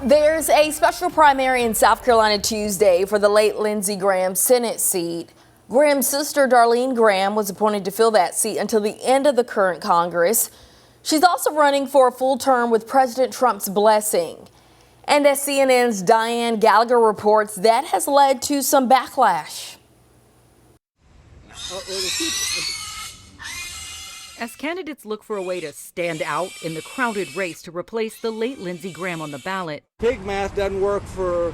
There's a special primary in South Carolina Tuesday for the late Lindsey Graham Senate seat. Graham's sister, Darlene Graham, was appointed to fill that seat until the end of the current Congress. She's also running for a full term with President Trump's blessing. And as CNN's Diane Gallagher reports, that has led to some backlash. As candidates look for a way to stand out in the crowded race to replace the late Lindsey Graham on the ballot, pig math doesn't work for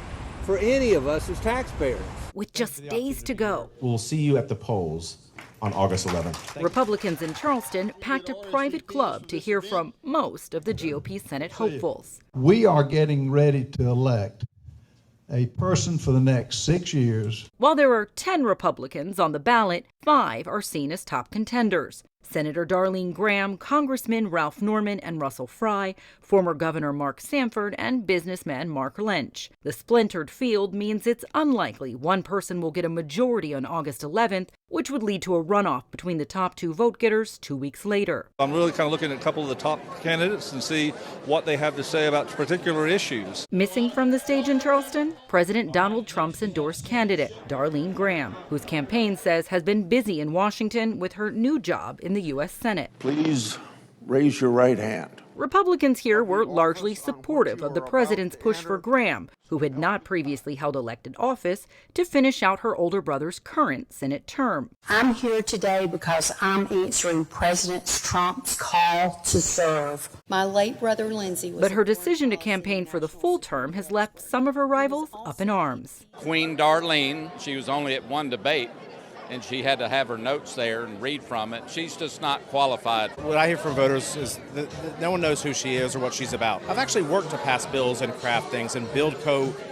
any of us as taxpayers. with just days to go, We'll see you at the polls on August 11th. Republicans in Charleston packed a private club to hear from most of the GOP Senate hopefuls. We are getting ready to elect a person for the next 6 years. While there are 10 Republicans on the ballot, 5 are seen as top contenders. Senator Darlene Graham, Congressman Ralph Norman and Russell Fry, former Governor Mark Sanford, and businessman Mark Lynch. The splintered field means it's unlikely one person will get a majority on August 11th, which would lead to a runoff between the top 2 vote-getters 2 weeks later. I'm really kind of looking at a couple of the top candidates and see what they have to say about particular issues. Missing from the stage in Charleston, President Donald Trump's endorsed candidate, Darlene Graham, whose campaign says has been busy in Washington with her new job in the U.S. Senate. Please raise your right hand. Republicans here were largely supportive of the president's push for Graham, who had not previously held elected office, to finish out her older brother's current Senate term. I'm here today because I'm answering President Trump's call to serve. My late brother Lindsey was. But her decision to campaign for the full term has left some of her rivals up in arms. Queen Darlene, she was only at one debate, and she had to have her notes there and read from it. She's just not qualified. What I hear from voters is that no one knows who she is or what she's about. I've actually worked to pass bills and craft things and build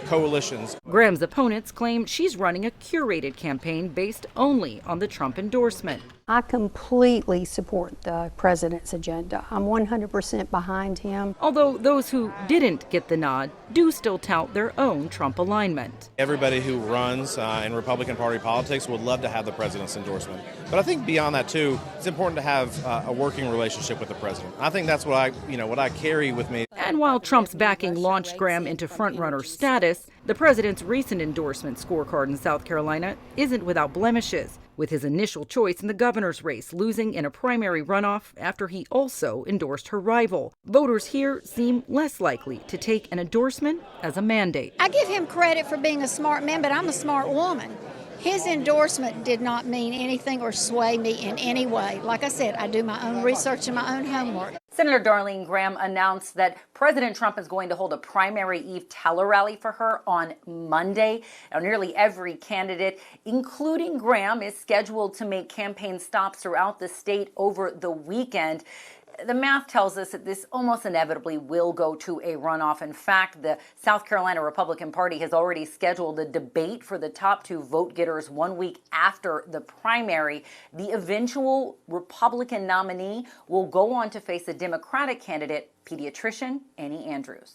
coalitions. Graham's opponents claim she's running a curated campaign based only on the Trump endorsement. I completely support the president's agenda. I'm 100% behind him. Although those who didn't get the nod do still tout their own Trump alignment. Everybody who runs in Republican Party politics would love to have the president's endorsement. But I think beyond that, too, it's important to have a working relationship with the president. I think that's what I carry with me. And while Trump's backing launched Graham into frontrunner status, the president's recent endorsement scorecard in South Carolina isn't without blemishes, with his initial choice in the governor's race losing in a primary runoff after he also endorsed her rival. Voters here seem less likely to take an endorsement as a mandate. I give him credit for being a smart man, but I'm a smart woman. His endorsement did not mean anything or sway me in any way. Like I said, I do my own research and my own homework. Senator Darlene Graham announced that President Trump is going to hold a primary eve tele-rally for her on Monday. Now, nearly every candidate, including Graham, is scheduled to make campaign stops throughout the state over the weekend. The math tells us that this almost inevitably will go to a runoff. In fact, the South Carolina Republican Party has already scheduled a debate for the top 2 vote-getters 1 week after the primary. The eventual Republican nominee will go on to face a Democratic candidate, pediatrician Annie Andrews.